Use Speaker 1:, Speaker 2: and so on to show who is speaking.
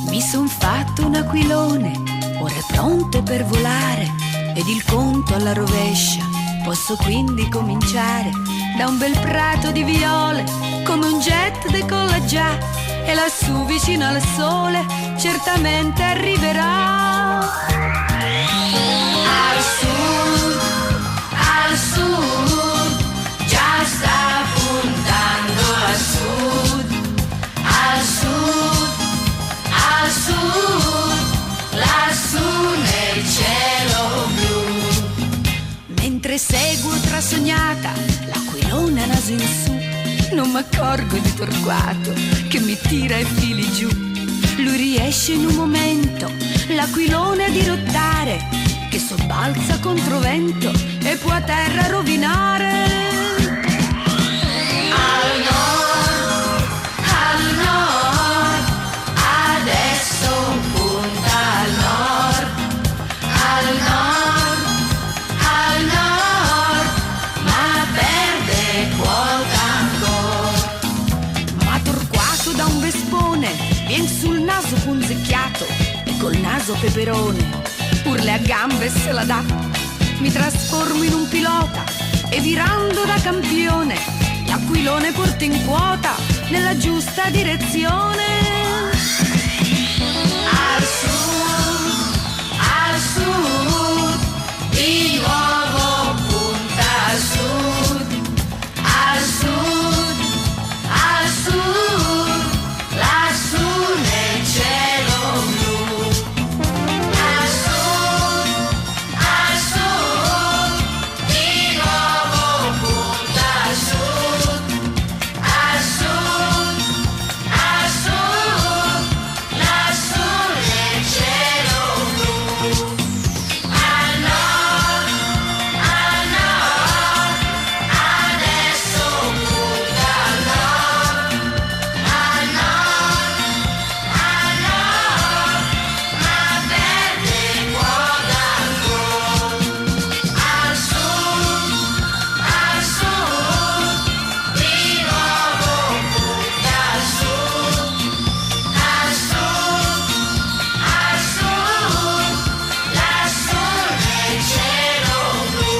Speaker 1: Mi son fatto un aquilone, ora è pronto per volare, ed il conto alla rovescia. Posso quindi cominciare da un bel prato di viole, come un jet decolla già, e lassù vicino al sole certamente arriverà. Al sud, già sta puntando a sud. Al sud, lassù nel cielo blu. Mentre seguo trasognata l'aquilona naso in su, non m'accorgo di Torquato che mi tira i fili giù. Lui riesce in un momento, l'aquilone a dirottare, che sobbalza contro vento e può a terra rovinare. Al nord, adesso punta al nord, al nord, ma perde quota ancora. Ma Torquato da un vespone vien sul naso punzecchiato e col naso peperone, pur le a gambe se la dà. Mi trasformo in un pilota e virando da campione, l'aquilone porta in quota nella giusta direzione. Al sud, di nuovo punta al sud, al sud, al sud, lassù nel cielo blu. Al sud, di nuovo punta al sud, al sud, al sud, lassù nel cielo blu. Al nord, adesso punta al nord, ma perde quota ancora. Al sud, di nuovo punta al sud, al sud, lassù nel cielo blu.